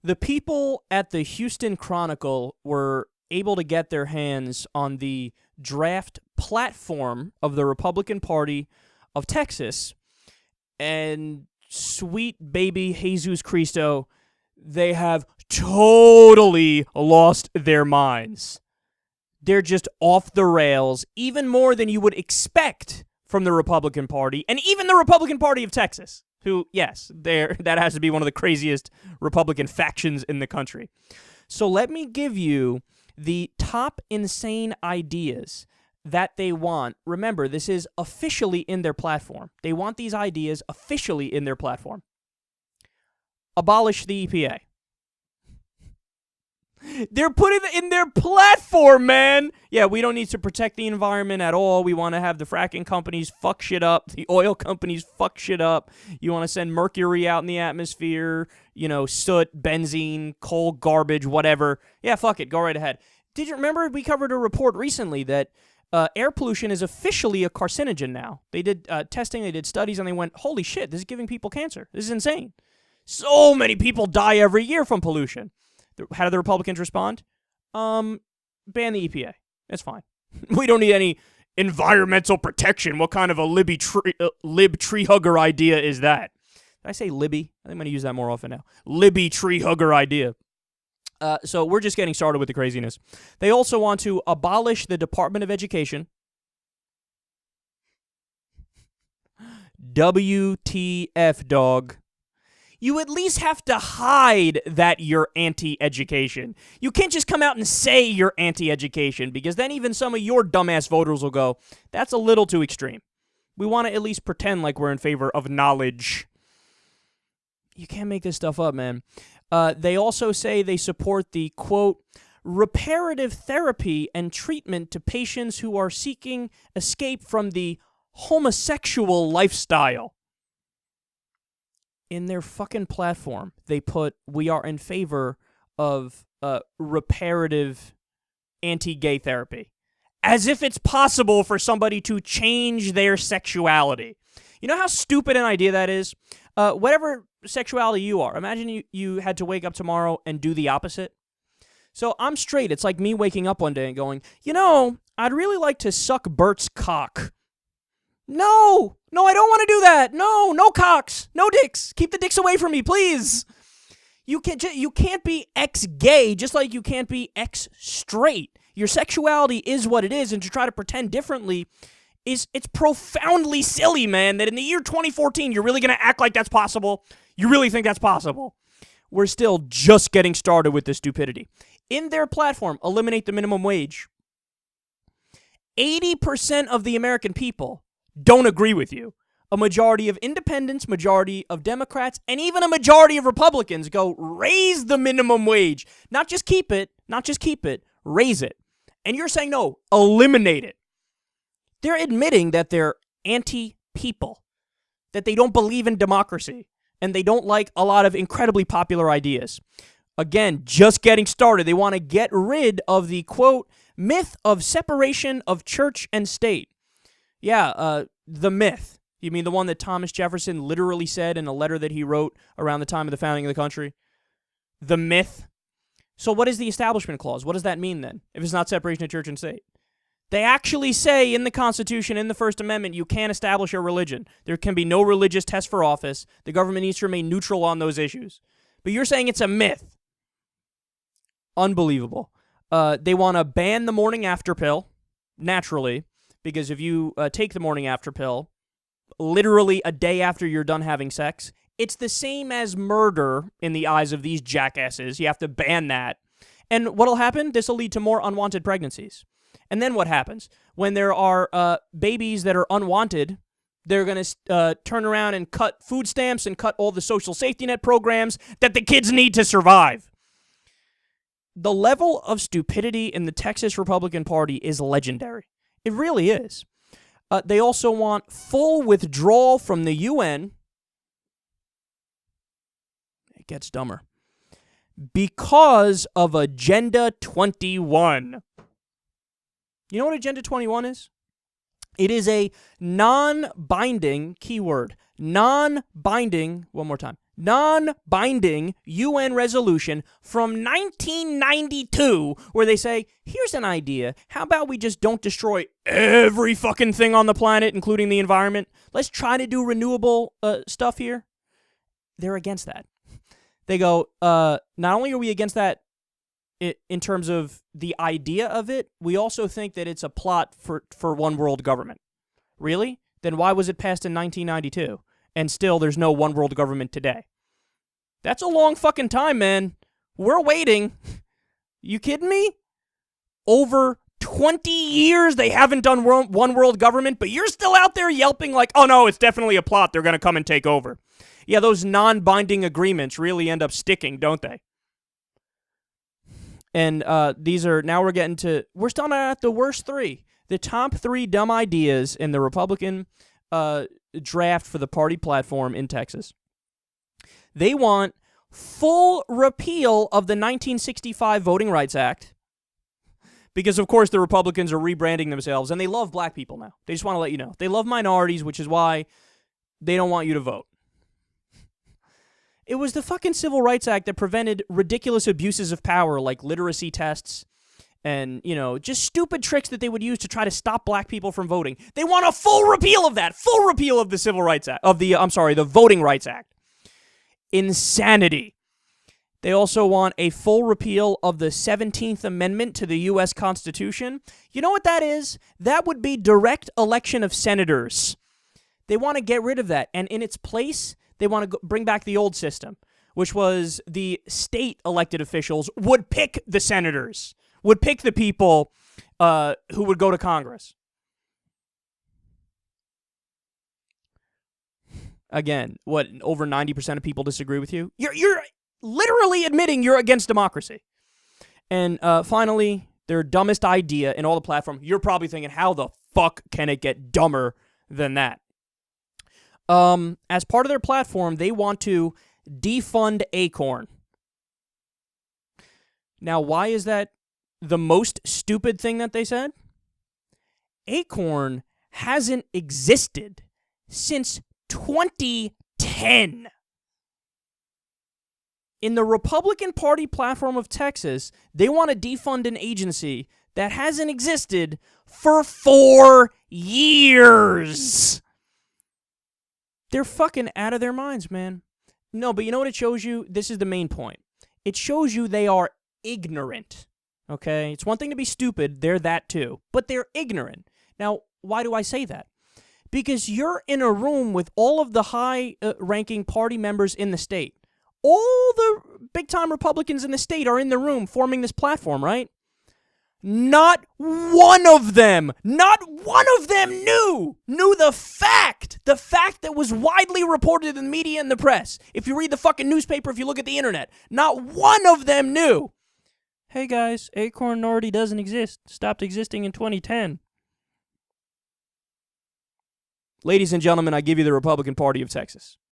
The people at the Houston Chronicle were able to get their hands on the draft platform of the Republican Party of Texas, and sweet baby Jesus Cristo, they have totally lost their minds. They're just off the rails, even more than you would expect from the Republican Party, and even the Republican Party of Texas, who, yes, that has to be one of the craziest Republican factions in the country. So let me give you the top insane ideas that they want. Remember, this is officially in their platform. They want these ideas officially in their platform. Abolish the EPA. They're putting it in their platform, man. Yeah, we don't need to protect the environment at all. We want to have the fracking companies fuck shit up. The oil companies fuck shit up. You want to send mercury out in the atmosphere, soot, benzene, coal, garbage, whatever. Yeah, fuck it. Go right ahead. Did you remember we covered a report recently that air pollution is officially a carcinogen now? They did testing, they did studies, and they went, holy shit, this is giving people cancer. This is insane. So many people die every year from pollution. How do the Republicans respond? Ban the EPA. That's fine. We don't need any environmental protection. What kind of a lib tree hugger idea is that? Did I say libby? I think I'm going to use that more often now. Libby tree hugger idea. So we're just getting started with the craziness. They also want to abolish the Department of Education. WTF, dog. You at least have to hide that you're anti-education. You can't just come out and say you're anti-education, because then even some of your dumbass voters will go, that's a little too extreme. We want to at least pretend like we're in favor of knowledge. You can't make this stuff up, man. They also say they support the, quote, reparative therapy and treatment to patients who are seeking escape from the homosexual lifestyle. In their fucking platform, they put, we are in favor of reparative anti-gay therapy. As if it's possible for somebody to change their sexuality. You know how stupid an idea that is? Whatever sexuality you are, imagine you had to wake up tomorrow and do the opposite. So I'm straight. It's like me waking up one day and going, I'd really like to suck Bert's cock. No, I don't want to do that. No cocks, no dicks. Keep the dicks away from me, please. You can't be ex-gay just like you can't be ex-straight. Your sexuality is what it is, and to try to pretend differently it's profoundly silly, man, that in the year 2014 you're really going to act like that's possible. You really think that's possible? We're still just getting started with this stupidity. In their platform, eliminate the minimum wage. 80% of the American people don't agree with you. A majority of independents, majority of Democrats, and even a majority of Republicans go, raise the minimum wage. Not just keep it, raise it. And you're saying, no, eliminate it. They're admitting that they're anti-people, that they don't believe in democracy, and they don't like a lot of incredibly popular ideas. Again, just getting started. They want to get rid of the, quote, myth of separation of church and state. Yeah, the myth. You mean the one that Thomas Jefferson literally said in a letter that he wrote around the time of the founding of the country? The myth. So what is the Establishment Clause? What does that mean then, if it's not separation of church and state? They actually say in the Constitution, in the First Amendment, you can't establish a religion. There can be no religious test for office. The government needs to remain neutral on those issues. But you're saying it's a myth. Unbelievable. They want to ban the morning after pill, naturally. Because if you take the morning after pill, literally a day after you're done having sex, it's the same as murder in the eyes of these jackasses. You have to ban that. And what'll happen? This will lead to more unwanted pregnancies. And then what happens? When there are babies that are unwanted, they're going to turn around and cut food stamps and cut all the social safety net programs that the kids need to survive. The level of stupidity in the Texas Republican Party is legendary. It really is. They also want full withdrawal from the UN. It gets dumber. Because of Agenda 21. You know what Agenda 21 is? It is a non-binding, keyword, non-binding, one more time, non-binding UN resolution from 1992 where they say, here's an idea. How about we just don't destroy every fucking thing on the planet, including the environment? Let's try to do renewable stuff here. They're against that. They go, not only are we against that in terms of the idea of it, we also think that it's a plot for one world government. Really? Then why was it passed in 1992? And still there's no one world government today. That's a long fucking time, man. We're waiting. You kidding me? Over 20 years they haven't done one world government, but you're still out there yelping like, oh no, it's definitely a plot. They're going to come and take over. Yeah, those non-binding agreements really end up sticking, don't they? And these are, now we're still not at the worst three. The top three dumb ideas in the Republican draft for the party platform in Texas. They want full repeal of the 1965 Voting Rights Act because, of course, the Republicans are rebranding themselves, and they love black people now. They just want to let you know. They love minorities, which is why they don't want you to vote. It was the fucking Civil Rights Act that prevented ridiculous abuses of power like literacy tests and, just stupid tricks that they would use to try to stop black people from voting. They want a full repeal of that. Full repeal of the Civil Rights Act. The Voting Rights Act. Insanity. They also want a full repeal of the 17th Amendment to the U.S. Constitution. You know what that is? That would be direct election of senators. They want to get rid of that. And in its place, they want to bring back the old system, which was the state elected officials would pick the senators, would pick the people who would go to Congress. Again, what, over 90% of people disagree with you? You're literally admitting you're against democracy. And finally, their dumbest idea in all the platform, you're probably thinking, how the fuck can it get dumber than that? As part of their platform, they want to defund Acorn. Now, why is that the most stupid thing that they said? Acorn hasn't existed since 2010. In the Republican Party platform of Texas, they want to defund an agency that hasn't existed for 4 years. They're fucking out of their minds, man. No, but you know what it shows you? This is the main point. It shows you they are ignorant, okay? It's one thing to be stupid. They're that too. But they're ignorant. Now, why do I say that? Because you're in a room with all of the high-ranking party members in the state. All the big-time Republicans in the state are in the room forming this platform, right? Not one of them knew the fact that was widely reported in the media and the press. If you read the fucking newspaper, if you look at the internet, not one of them knew. Hey guys, Acorn already doesn't exist. Stopped existing in 2010. Ladies and gentlemen, I give you the Republican Party of Texas.